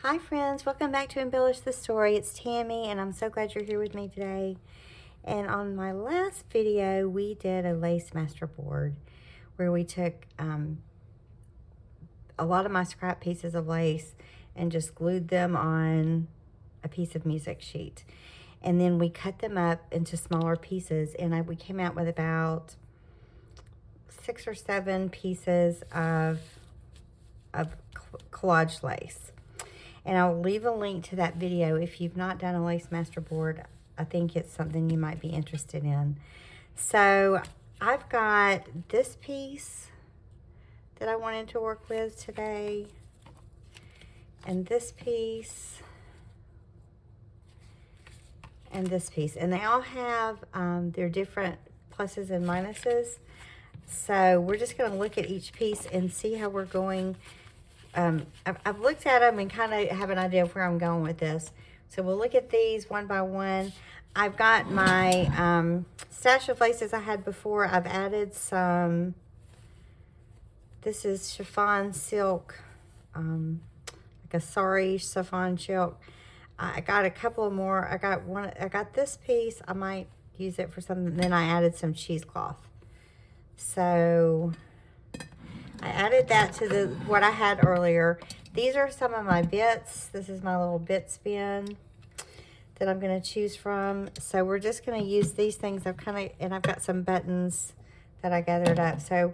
Hi friends, welcome back to Embellish the Story. It's Tammy and I'm so glad you're here with me today. And on my last video, we did a lace master board where we took a lot of my scrap pieces of lace and just glued them on a piece of music sheet. And then we cut them up into smaller pieces and we came out with about 6 or 7 pieces of collage lace. And I'll leave a link to that video. If you've not done a lace master board, I think it's something you might be interested in. So I've got this piece that I wanted to work with today, and this piece, and this piece. And they all have their different pluses and minuses. So we're just going to look at each piece and see how we're going. I've looked at them and kind of have an idea of where I'm going with this. So we'll look at these one by one. I've got my stash of laces I had before. I've added some, this is chiffon silk, like a sari chiffon silk. I got a couple more. I got this piece. I might use it for something. Then I added some cheesecloth. So I added that to what I had earlier. These are some of my bits. This is my little bit spin that I'm going to choose from. So we're just going to use these things. And I've got some buttons that I gathered up. So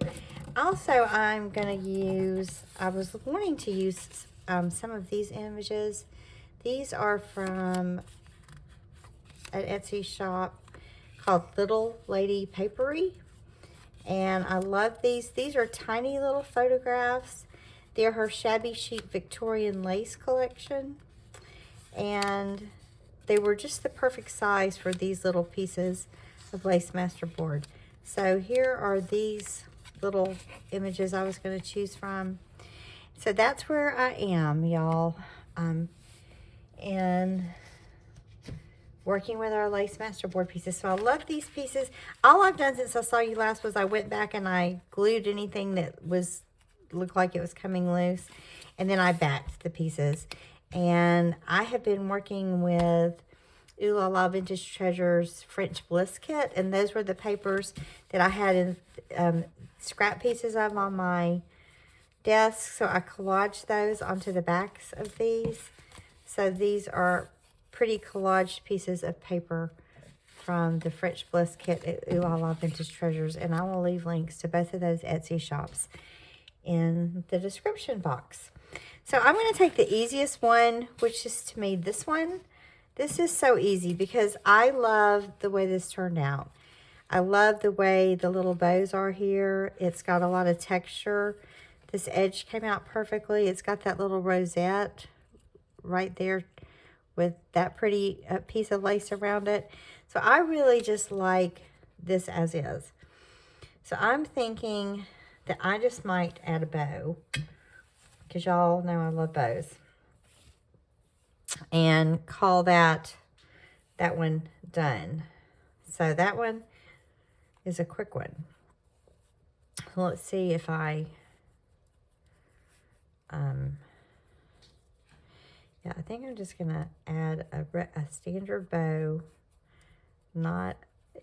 also I'm going to use, I was wanting to use some of these images. These are from an Etsy shop called Little Lady Paperie. And I love these. These are tiny little photographs. They're her Shabby Chic Victorian Lace collection. And they were just the perfect size for these little pieces of lace master board. So here are these little images I was going to choose from. So that's where I am, y'all. And working with our lace master board pieces. So I love these pieces. All I've done since I saw you last was I went back and I glued anything that looked like it was coming loose, and then I backed the pieces. And I have been working with Oohlala Vintage Treasures French Bliss Kit, and those were the papers that I had in scrap pieces of on my desk. So I collaged those onto the backs of these. So these are pretty collaged pieces of paper from the French Bliss Kit at Oohlala Vintage Treasures, and I will leave links to both of those Etsy shops in the description box. So I'm going to take the easiest one, which is to me this one. This is so easy because I love the way this turned out. I love the way the little bows are here. It's got a lot of texture. This edge came out perfectly. It's got that little rosette right there with that pretty piece of lace around it. So I really just like this as is. So I'm thinking that I just might add a bow, because y'all know I love bows, and call that one done. So that one is a quick one. Let's see if I yeah, I think I'm just gonna add a standard bow.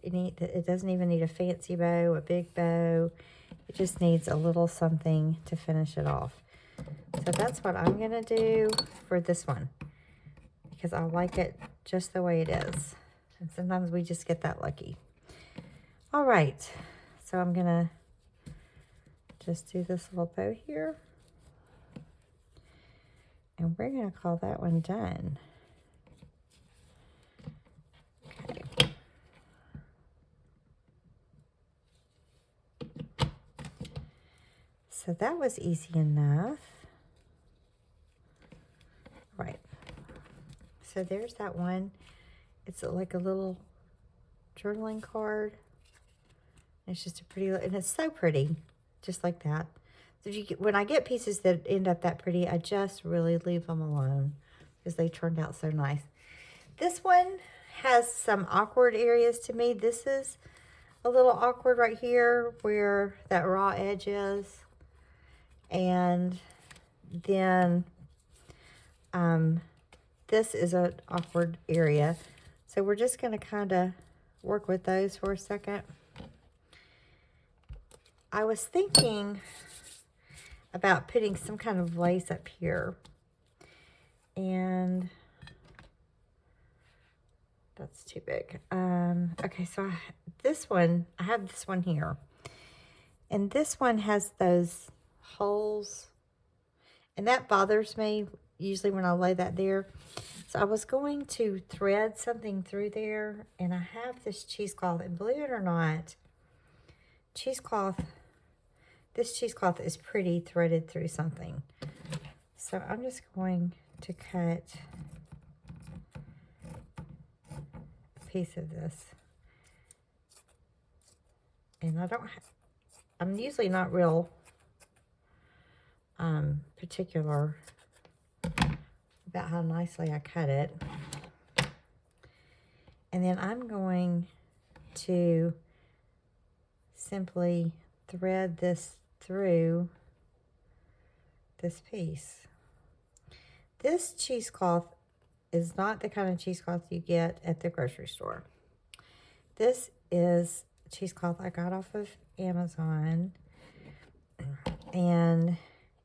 It doesn't even need a fancy bow, a big bow. It just needs a little something to finish it off. So that's what I'm gonna do for this one, because I like it just the way it is. And sometimes we just get that lucky. All right, so I'm gonna just do this little bow here. And we're going to call that one done. Okay. So that was easy enough. Right. So there's that one. It's like a little journaling card. It's just a pretty, and it's so pretty, just like that. So when I get pieces that end up that pretty, I just really leave them alone because they turned out so nice. This one has some awkward areas to me. This is a little awkward right here where that raw edge is. And then this is an awkward area. So we're just going to kind of work with those for a second. I was thinking about putting some kind of lace up here. And that's too big. Okay, so I have this one here. And this one has those holes. And that bothers me usually when I lay that there. So I was going to thread something through there, and I have this cheesecloth, and believe it or not, this cheesecloth is pretty threaded through something. So I'm just going to cut a piece of this. And I'm usually not real particular about how nicely I cut it. And then I'm going to simply thread this through this piece. This cheesecloth is not the kind of cheesecloth you get at the grocery store. This is cheesecloth I got off of Amazon, and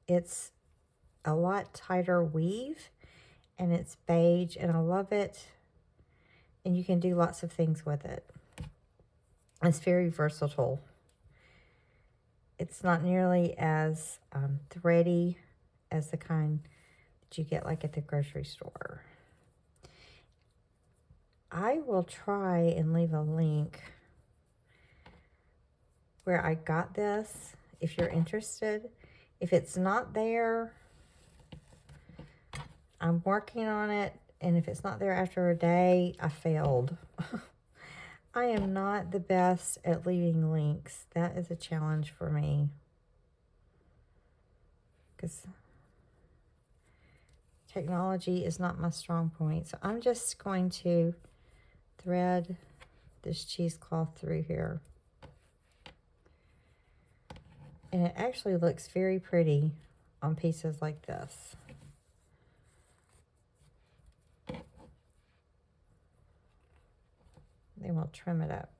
it's a lot tighter weave, and it's beige, and I love it, and you can do lots of things with it. It's very versatile. It's not nearly as thready as the kind that you get like at the grocery store. I will try and leave a link where I got this if you're interested. If it's not there, I'm working on it, and if it's not there after a day, I failed. I am not the best at leaving links. That is a challenge for me, because technology is not my strong point. So I'm just going to thread this cheesecloth through here. And it actually looks very pretty on pieces like this. Then we'll trim it up.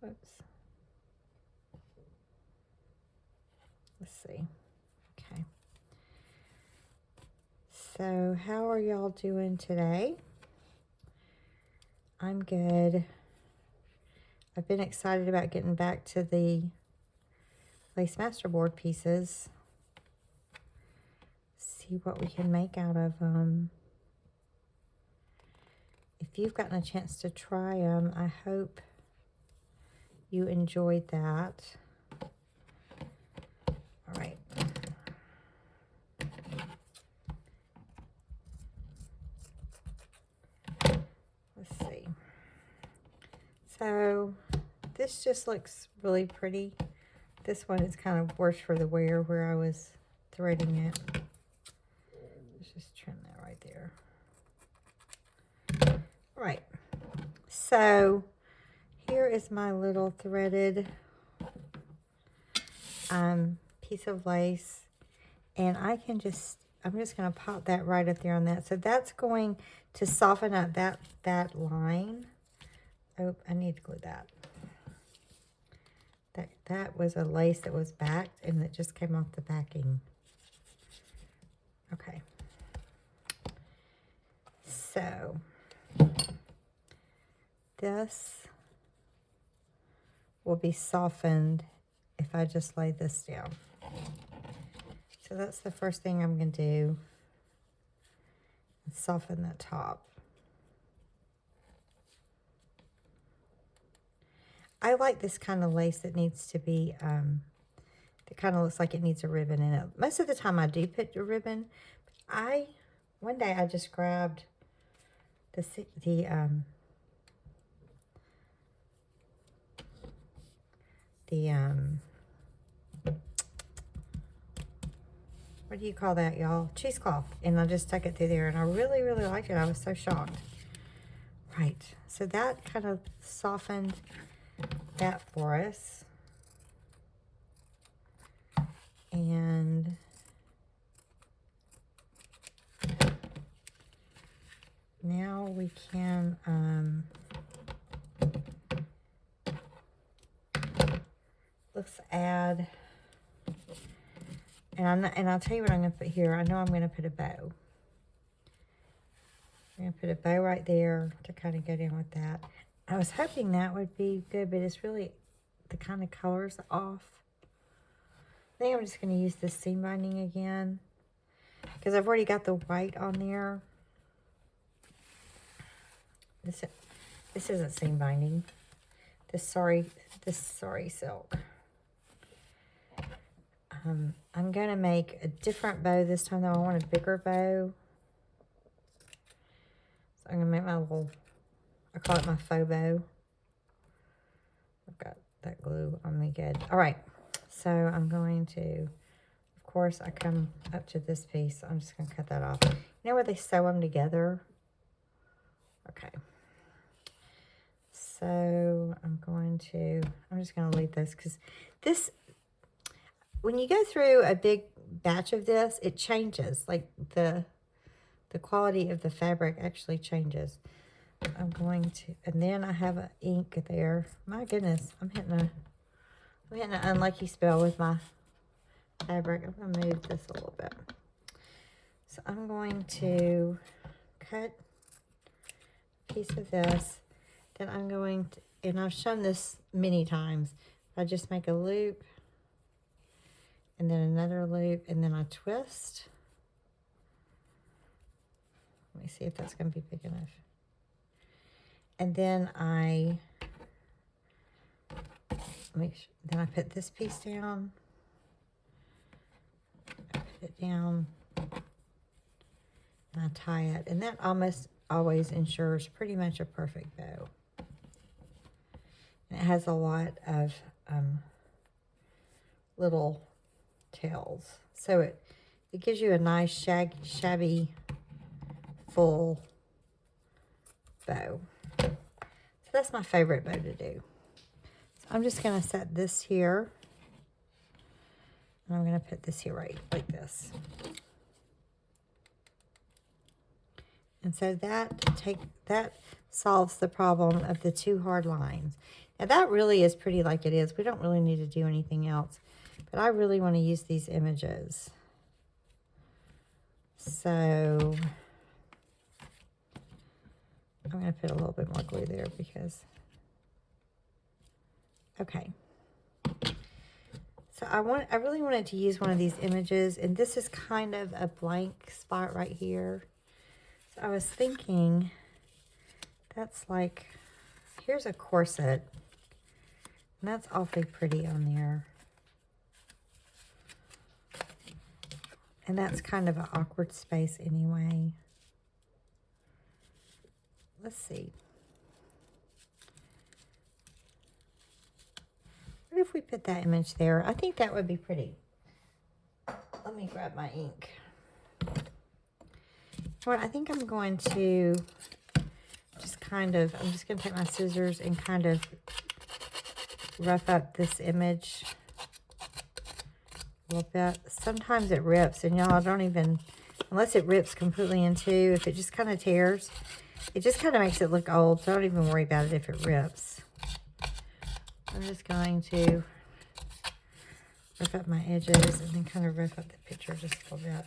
Whoops. Let's see. Okay. So how are y'all doing today? I'm good. I've been excited about getting back to the lace masterboard pieces. See what we can make out of them. If you've gotten a chance to try them, I hope you enjoyed that. All right. Let's see. So this just looks really pretty. This one is kind of worse for the wear where I was threading it. Let's just trim that right there. All right. So here is my little threaded piece of lace, and I'm just going to pop that right up there on that. So that's going to soften up that line. Oh, I need to glue that. That was a lace that was backed, and it just came off the backing. Okay. So this will be softened if I just lay this down. So that's the first thing I'm going to do. Soften the top. I like this kind of lace that needs to be, that kind of looks like it needs a ribbon in it. Most of the time I do put a ribbon. One day I just grabbed what do you call that, y'all? Cheesecloth. And I just stuck it through there, and I really, really liked it. I was so shocked. Right. So that kind of softened that for us. And let's add, and I'll tell you what I'm going to put here. I know I'm going to put a bow. I'm going to put a bow right there to kind of get in with that. I was hoping that would be good, but it's really, the kind of colors off. I think I'm just going to use this seam binding again, because I've already got the white on there. This isn't seam binding. This sorry silk. I'm going to make a different bow this time, though. I want a bigger bow. So I'm going to make my little, I call it my faux bow. I've got that glue on me good. All right. So I'm going to, of course, I come up to this piece. I'm just going to cut that off. You know where they sew them together? Okay. So I'm just going to leave this, because this, when you go through a big batch of this, it changes. Like the quality of the fabric actually changes. I'm going to, and then I have an ink there. My goodness, I'm hitting an unlucky spell with my fabric. I'm going to move this a little bit. So I'm going to cut a piece of this. Then I'm going to, and I've shown this many times, I just make a loop, and then another loop, and then I twist. Let me see if that's going to be big enough. And then I then I put this piece down. I put it down, and I tie it, and that almost always ensures pretty much a perfect bow. And it has a lot of little tails, so it gives you a nice shabby full bow. So that's my favorite bow to do. So I'm just going to set this here, and I'm going to put this here right like this. And so that solves the problem of the two hard lines. Now that really is pretty like it is. We don't really need to do anything else, but I really want to use these images. So I'm going to put a little bit more glue there because, okay. So I really wanted to use one of these images, and this is kind of a blank spot right here. So I was thinking, that's like, here's a corset, and that's awfully pretty on there. And that's kind of an awkward space anyway. Let's see. What if we put that image there? I think that would be pretty. Let me grab my ink. What I think I'm going to just kind of, I'm just going to take my scissors and kind of rough up this image a little bit. Sometimes it rips, and y'all don't even, unless it rips completely in two, if it just kind of tears, it just kind of makes it look old, so don't even worry about it if it rips. I'm just going to rough up my edges and then kind of rough up the picture just a little bit.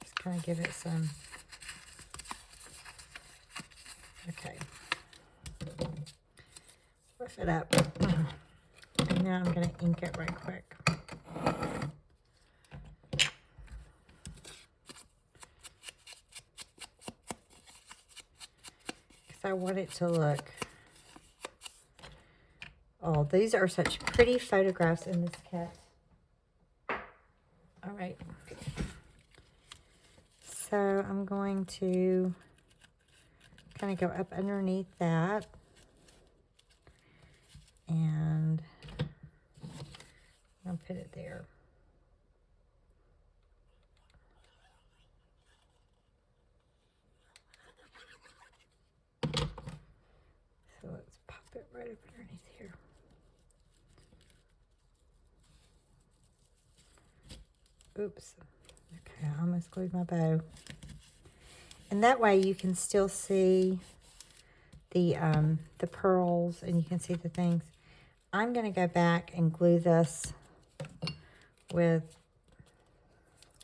Just kind of give it some, okay. Rough it up. And now I'm going to ink it right quick. Because I want it to look, oh, these are such pretty photographs in this kit. All right. So I'm going to kind of go up underneath that. And I'll put it there. So let's pop it right up underneath here. Oops. Okay, I almost glued my bow. And that way you can still see the pearls, and you can see the things. I'm going to go back and glue this with,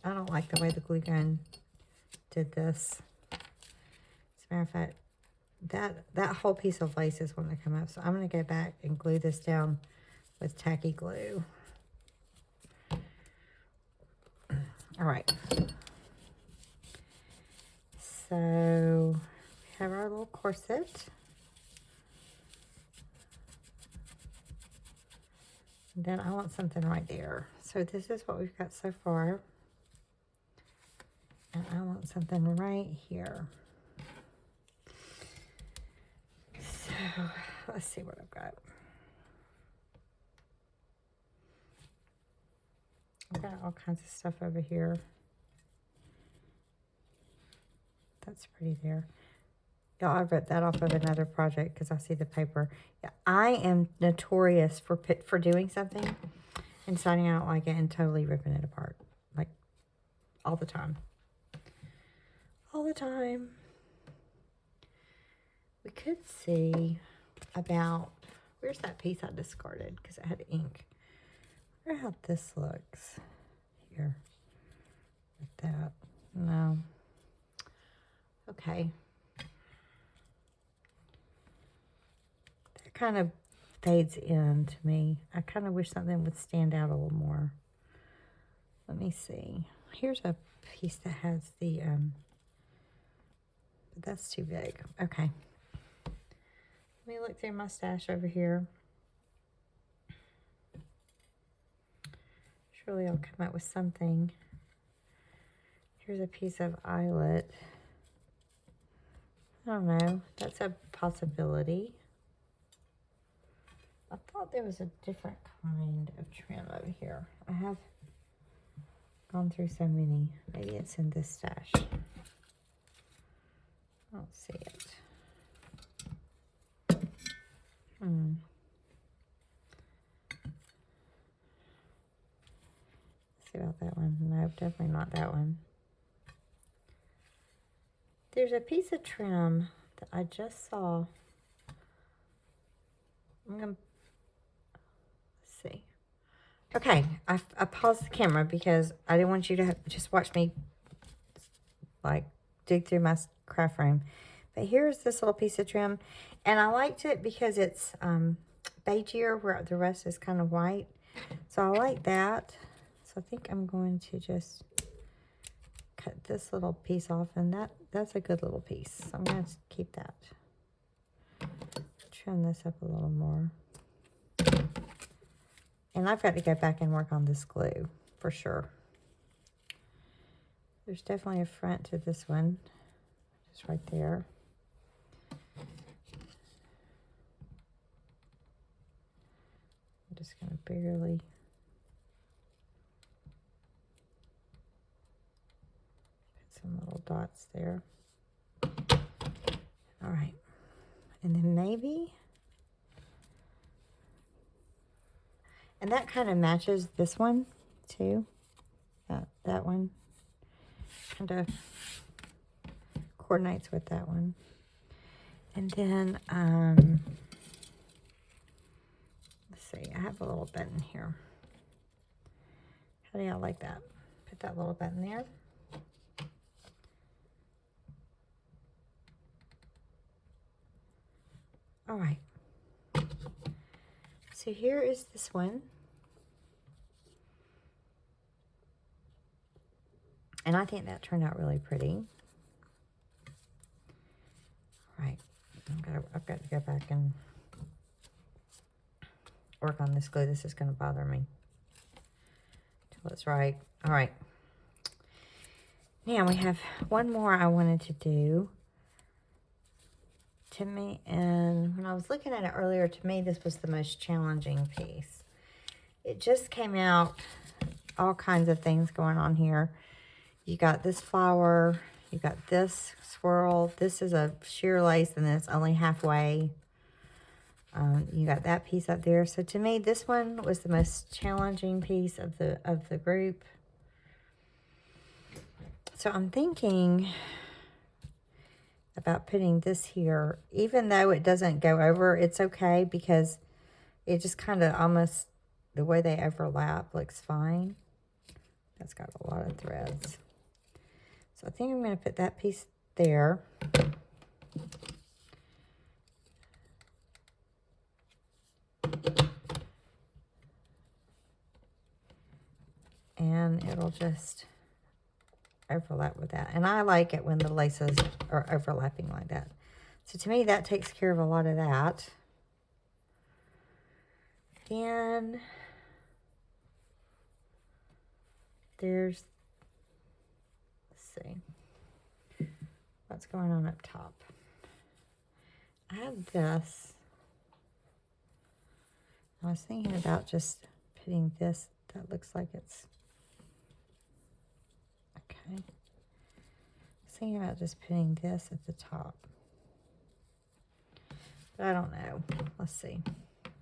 I don't like the way the glue gun did this. As a matter of fact, that whole piece of lace is wanting to come up. So I'm going to go back and glue this down with tacky glue. All right. So we have our little corset. And then I want something right there. So this is what we've got so far. And I want something right here. So let's see what I've got. I've got all kinds of stuff over here. That's pretty there. Yeah, I ripped that off of another project because I see the paper. Yeah, I am notorious for doing something and deciding I don't like it and totally ripping it apart. Like, all the time. All the time. We could see about, where's that piece I discarded because it had ink. I wonder how this looks here with that. No. Okay. That kind of fades in to me. I kind of wish something would stand out a little more. Let me see. Here's a piece that has the, but that's too big. Okay. Let me look through my stash over here. Surely I'll come up with something. Here's a piece of eyelet. I don't know. That's a possibility. I thought there was a different kind of trim over here. I have gone through so many. Maybe it's in this stash. I don't see it. Let's see about that one. No, definitely not that one. There's a piece of trim that I just saw. I'm going to see. Okay, I paused the camera because I didn't want you to just watch me like dig through my craft room. But here's this little piece of trim, and I liked it because it's beigier where the rest is kind of white. So I like that. So I think I'm going to just cut this little piece off, and that's a good little piece. So I'm going to keep that. Trim this up a little more. And I've got to go back and work on this glue for sure. There's definitely a front to this one. Just right there. I'm just going to barely put some little dots there. All right. And then maybe, and that kind of matches this one too. That one kind of coordinates with that one. And then, let's see, I have a little button here. How do y'all like that? Put that little button there. All right. So here is this one. And I think that turned out really pretty. All right. I've got to go back and work on this glue. This is going to bother me till it's right. All right. Now we have one more I wanted to do. To me, and when I was looking at it earlier, to me, this was the most challenging piece. It just came out, all kinds of things going on here. You got this flower, you got this swirl. This is a sheer lace, and it's only halfway. You got that piece up there. So to me, this one was the most challenging piece of the group. So I'm thinking about putting this here, even though it doesn't go over, it's okay because it just kind of almost, the way they overlap looks fine. That's got a lot of threads. So I think I'm going to put that piece there. And it'll just overlap with that. And I like it when the laces are overlapping like that. So to me, that takes care of a lot of that. Then there's, let's see, what's going on up top. I have this. I was thinking about just putting this, that looks like it's, okay. I was thinking about just putting this at the top. But I don't know. Let's see. I'm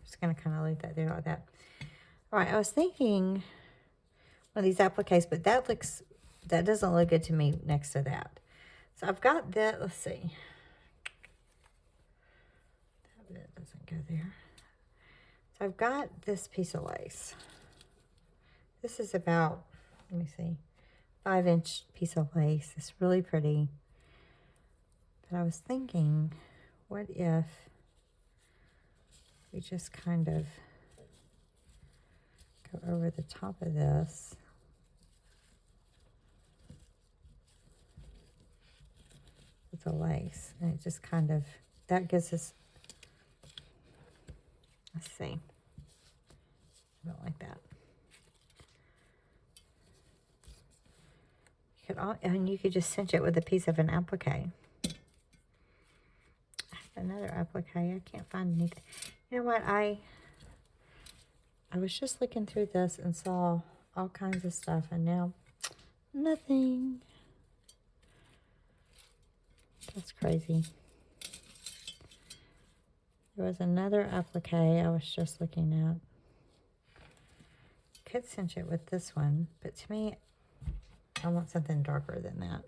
just going to kind of leave that there like that. All right, I was thinking one of these appliques, but that doesn't look good to me next to that. So I've got that, let's see. That bit doesn't go there. So I've got this piece of lace. This is about, let me see, 5-inch piece of lace. It's really pretty. But I was thinking, what if we just kind of go over the top of this with the lace, and it just kind of, that gives us, let's see, I don't like that. You could just cinch it with a piece of an applique. I have another applique. I can't find anything. You know what? I was just looking through this and saw all kinds of stuff, and now nothing. That's crazy. There was another applique I was just looking at. Could cinch it with this one, but to me, I want something darker than that.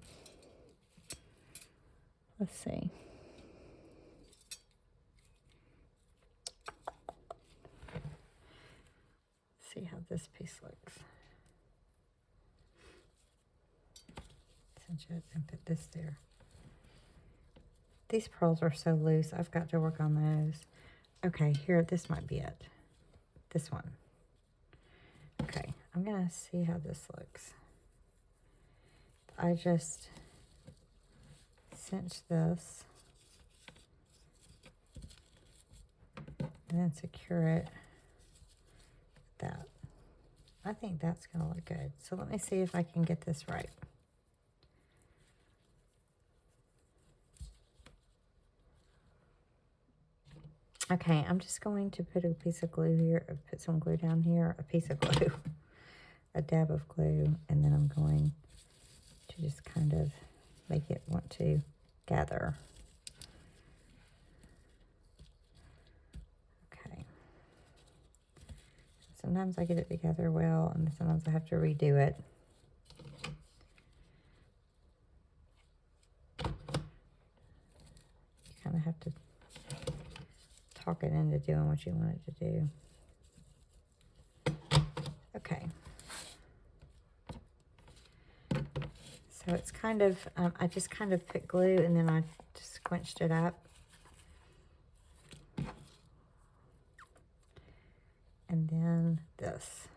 Let's see. See how this piece looks. Cinch it and put this there. These pearls are so loose. I've got to work on those. Okay, here, this might be it. This one. Okay, I'm going to see how this looks. I just cinch this and then secure it with that. I think that's going to look good. So let me see if I can get this right. Okay, I'm just going to put a piece of glue here, put some glue down here, a piece of glue, a dab of glue, and then I'm going to just kind of make it want to gather. Okay. Sometimes I get it together well, and sometimes I have to redo it. You kind of have to talk it into doing what you want it to do. Okay. So it's kind of, I just kind of put glue and then I just squinched it up. And then this.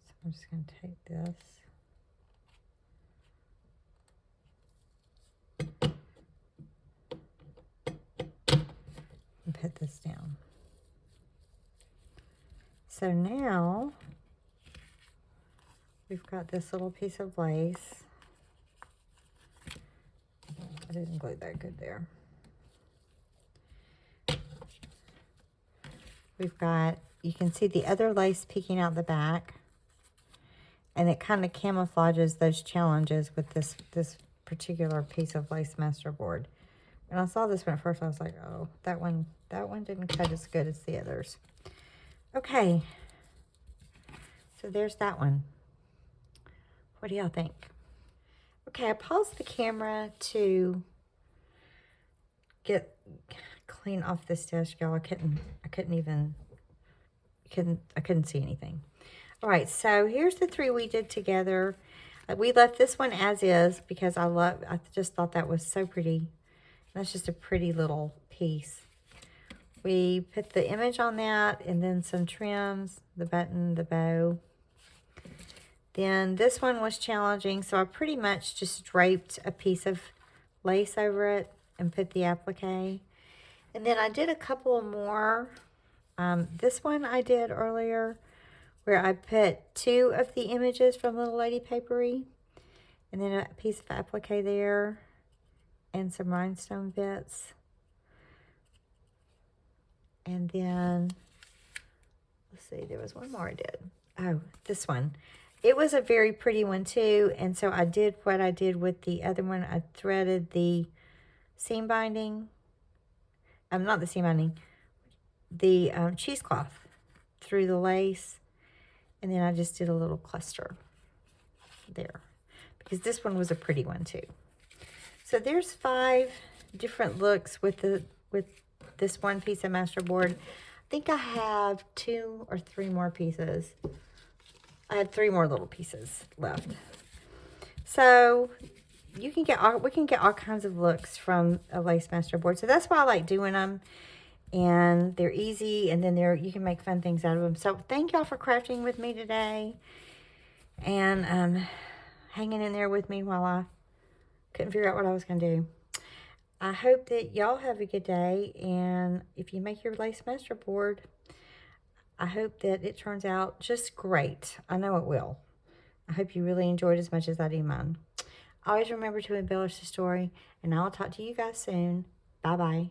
So I'm just going to take this. And put this down. So now we've got this little piece of lace. I didn't glue that good there. We've got, you can see the other lace peeking out the back, and it kind of camouflages those challenges with this particular piece of lace masterboard. When I saw this one at first, I was like, oh, that one didn't cut as good as the others. Okay, so there's that one. What do y'all think? Okay, I paused the camera to get clean off this desk, y'all. I couldn't see anything. All right, so here's the 3 we did together. We left this one as is because I just thought that was so pretty. That's just a pretty little piece. We put the image on that and then some trims, the button, the bow. Then this one was challenging, so I pretty much just draped a piece of lace over it and put the applique. And then I did a couple more. This one I did earlier where I put 2 of the images from Little Lady Paperie and then a piece of applique there and some rhinestone bits. And then, let's see, there was one more I did. Oh, this one. It was a very pretty one too, and so I did what I did with the other one. I threaded the seam binding, not the seam binding, the cheesecloth through the lace, and then I just did a little cluster there, because this one was a pretty one too. So there's 5 different looks with this one piece of masterboard. I think I have 2 or 3 more pieces. I had 3 more little pieces left. So we can get all kinds of looks from a lace masterboard. So that's why I like doing them. And they're easy, and then you can make fun things out of them. So thank y'all for crafting with me today, and hanging in there with me while I couldn't figure out what I was going to do. I hope that y'all have a good day, and if you make your lace masterboard, I hope that it turns out just great. I know it will. I hope you really enjoyed as much as I do mine. Always remember to embellish the story, and I'll talk to you guys soon. Bye-bye.